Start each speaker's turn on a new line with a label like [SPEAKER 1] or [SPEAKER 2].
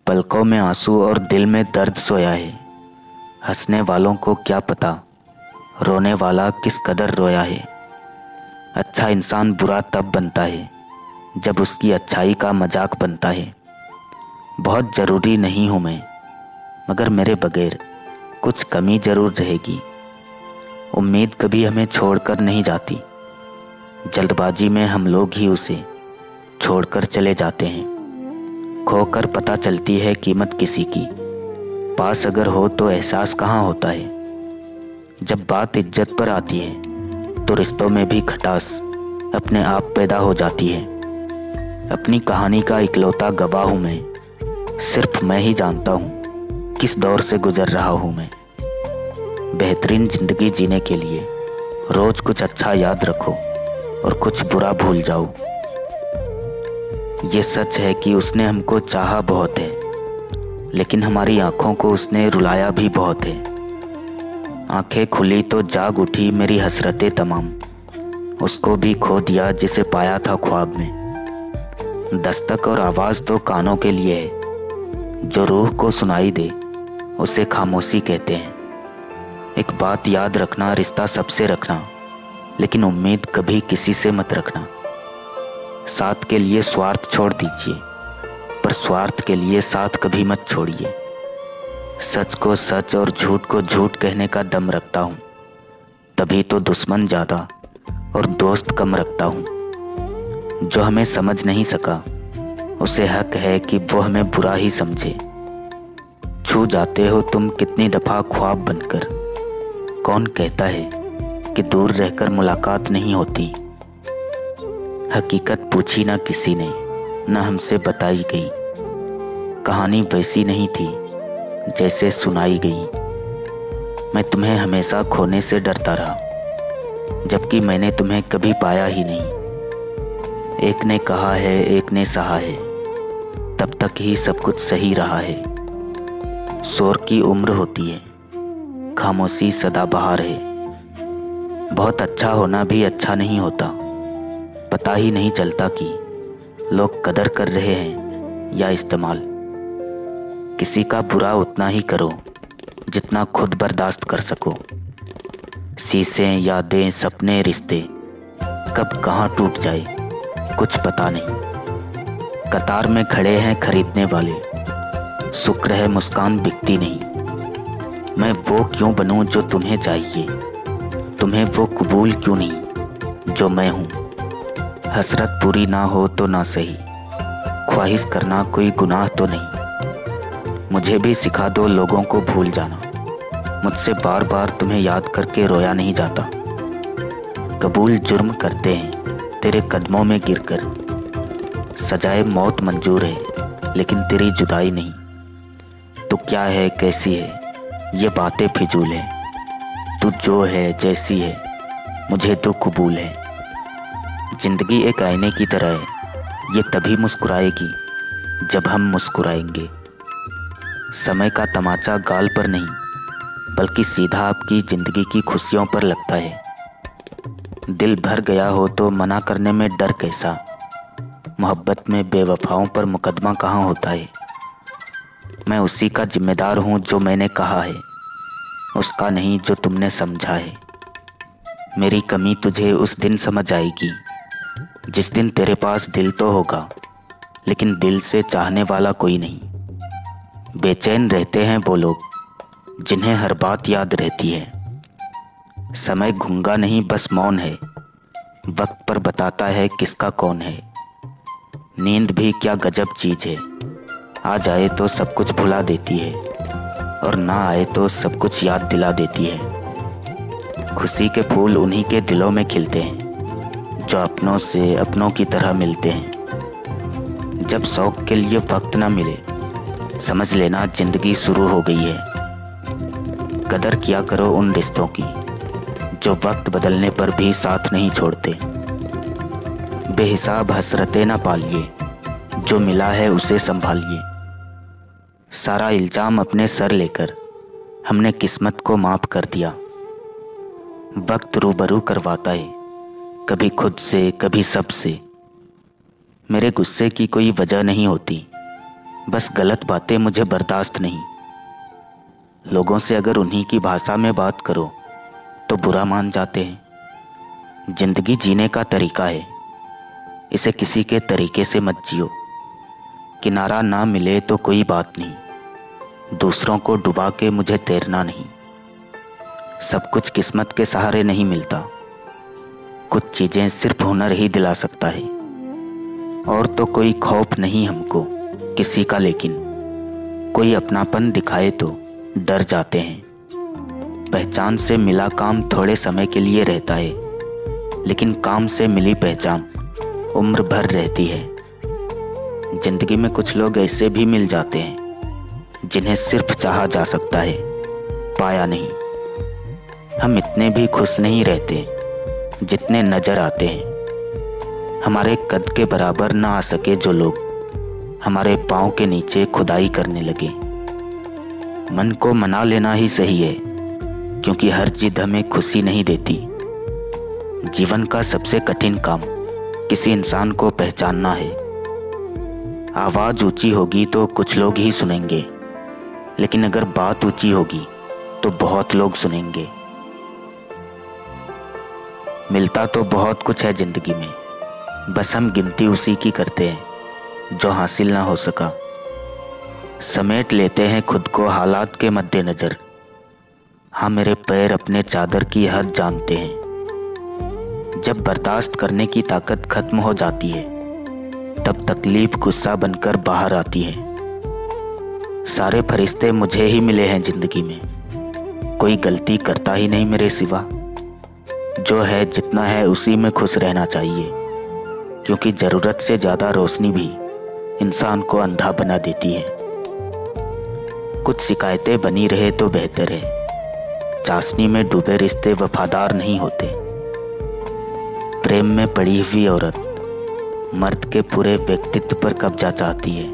[SPEAKER 1] पलकों में आंसू और दिल में दर्द सोया है। हंसने वालों को क्या पता रोने वाला किस कदर रोया है। अच्छा इंसान बुरा तब बनता है जब उसकी अच्छाई का मजाक बनता है। बहुत ज़रूरी नहीं हूँ मैं, मगर मेरे बगैर कुछ कमी ज़रूर रहेगी। उम्मीद कभी हमें छोड़कर नहीं जाती, जल्दबाजी में हम लोग ही उसे छोड़कर चले जाते हैं। खोकर पता चलती है कीमत किसी की, पास अगर हो तो एहसास कहाँ होता है। जब बात इज्जत पर आती है तो रिश्तों में भी खटास अपने आप पैदा हो जाती है। अपनी कहानी का इकलौता गवाह हूँ मैं, सिर्फ मैं ही जानता हूँ किस दौर से गुजर रहा हूँ मैं। बेहतरीन ज़िंदगी जीने के लिए रोज़ कुछ अच्छा याद रखो और कुछ बुरा भूल जाओ। ये सच है कि उसने हमको चाहा बहुत है, लेकिन हमारी आंखों को उसने रुलाया भी बहुत है। आंखें खुली तो जाग उठी मेरी हसरतें तमाम, उसको भी खो दिया जिसे पाया था ख्वाब में। दस्तक और आवाज़ तो कानों के लिए है, जो रूह को सुनाई दे उसे खामोशी कहते हैं। एक बात याद रखना, रिश्ता सबसे रखना, लेकिन उम्मीद कभी किसी से मत रखना। साथ के लिए स्वार्थ छोड़ दीजिए, पर स्वार्थ के लिए साथ कभी मत छोड़िए। सच को सच और झूठ को झूठ कहने का दम रखता हूँ, तभी तो दुश्मन ज़्यादा और दोस्त कम रखता हूँ। जो हमें समझ नहीं सका उसे हक है कि वो हमें बुरा ही समझे। छू जाते हो तुम कितनी दफ़ा ख्वाब बनकर, कौन कहता है कि दूर रहकर मुलाकात नहीं होती। हकीकत पूछी ना किसी ने, ना हमसे बताई गई। कहानी वैसी नहीं थी जैसे सुनाई गई। मैं तुम्हें हमेशा खोने से डरता रहा, जबकि मैंने तुम्हें कभी पाया ही नहीं। एक ने कहा है, एक ने सहा है, तब तक ही सब कुछ सही रहा है। शोर की उम्र होती है, खामोशी सदाबहार है। बहुत अच्छा होना भी अच्छा नहीं होता, पता ही नहीं चलता कि लोग कदर कर रहे हैं या इस्तेमाल। किसी का बुरा उतना ही करो जितना खुद बर्दाश्त कर सको। शीशे, यादें, सपने, रिश्ते कब कहाँ टूट जाए कुछ पता नहीं। कतार में खड़े हैं खरीदने वाले, शुक्र है मुस्कान बिकती नहीं। मैं वो क्यों बनूं जो तुम्हें चाहिए, तुम्हें वो कबूल क्यों नहीं जो मैं हूँ। हसरत पूरी ना हो तो ना सही, ख्वाहिश करना कोई गुनाह तो नहीं। मुझे भी सिखा दो लोगों को भूल जाना, मुझसे बार बार तुम्हें याद करके रोया नहीं जाता। कबूल जुर्म करते हैं तेरे कदमों में गिरकर, सजाए मौत मंजूर है लेकिन तेरी जुदाई नहीं। तू क्या है, कैसी है, ये बातें फिजूल है। तू जो है, जैसी है, मुझे तो कबूल है। जिंदगी एक आईने की तरह है, ये तभी मुस्कुराएगी जब हम मुस्कुराएंगे। समय का तमाचा गाल पर नहीं, बल्कि सीधा आपकी ज़िंदगी की खुशियों पर लगता है। दिल भर गया हो तो मना करने में डर कैसा, मोहब्बत में बेवफाओं पर मुकदमा कहाँ होता है। मैं उसी का जिम्मेदार हूँ जो मैंने कहा है, उसका नहीं जो तुमने समझा है। मेरी कमी तुझे उस दिन समझ आएगी जिस दिन तेरे पास दिल तो होगा, लेकिन दिल से चाहने वाला कोई नहीं। बेचैन रहते हैं वो लोग जिन्हें हर बात याद रहती है। समय गूंगा नहीं बस मौन है, वक्त पर बताता है किसका कौन है। नींद भी क्या गजब चीज़ है, आ जाए तो सब कुछ भुला देती है, और ना आए तो सब कुछ याद दिला देती है। खुशी के फूल उन्हीं के दिलों में खिलते हैं जो अपनों से अपनों की तरह मिलते हैं। जब शौक के लिए वक्त ना मिले, समझ लेना जिंदगी शुरू हो गई है। कदर किया करो उन रिश्तों की जो वक्त बदलने पर भी साथ नहीं छोड़ते। बेहिसाब हसरतें ना पालिए, जो मिला है उसे संभालिए। सारा इल्जाम अपने सर लेकर हमने किस्मत को माफ़ कर दिया। वक्त रूबरू करवाता है, कभी खुद से कभी सबसे। मेरे गुस्से की कोई वजह नहीं होती, बस गलत बातें मुझे बर्दाश्त नहीं। लोगों से अगर उन्हीं की भाषा में बात करो तो बुरा मान जाते हैं। जिंदगी जीने का तरीका है, इसे किसी के तरीके से मत जियो। किनारा ना मिले तो कोई बात नहीं, दूसरों को डुबा के मुझे तैरना नहीं। सब कुछ किस्मत के सहारे नहीं मिलता, कुछ चीज़ें सिर्फ हुनर ही दिला सकता है। और तो कोई खौफ नहीं हमको किसी का, लेकिन कोई अपनापन दिखाए तो डर जाते हैं। पहचान से मिला काम थोड़े समय के लिए रहता है, लेकिन काम से मिली पहचान उम्र भर रहती है। जिंदगी में कुछ लोग ऐसे भी मिल जाते हैं जिन्हें सिर्फ चाहा जा सकता है, पाया नहीं। हम इतने भी खुश नहीं रहते जितने नजर आते हैं। हमारे कद के बराबर ना आ सके जो लोग, हमारे पाँव के नीचे खुदाई करने लगे। मन को मना लेना ही सही है, क्योंकि हर जिद हमें खुशी नहीं देती। जीवन का सबसे कठिन काम किसी इंसान को पहचानना है। आवाज़ ऊंची होगी तो कुछ लोग ही सुनेंगे, लेकिन अगर बात ऊंची होगी तो बहुत लोग सुनेंगे। मिलता तो बहुत कुछ है जिंदगी में, बस हम गिनती उसी की करते हैं जो हासिल ना हो सका। समेट लेते हैं खुद को हालात के मद्देनज़र। हाँ, मेरे पैर अपने चादर की हद जानते हैं। जब बर्दाश्त करने की ताकत खत्म हो जाती है, तब तकलीफ गुस्सा बनकर बाहर आती है। सारे फरिश्ते मुझे ही मिले हैं जिंदगी में, कोई गलती करता ही नहीं मेरे सिवा। जो है जितना है उसी में खुश रहना चाहिए, क्योंकि ज़रूरत से ज़्यादा रोशनी भी इंसान को अंधा बना देती है। कुछ शिकायतें बनी रहे तो बेहतर है। चाशनी में डूबे रिश्ते वफादार नहीं होते। प्रेम में पड़ी हुई औरत मर्द के पूरे व्यक्तित्व पर कब्जा चाहती है।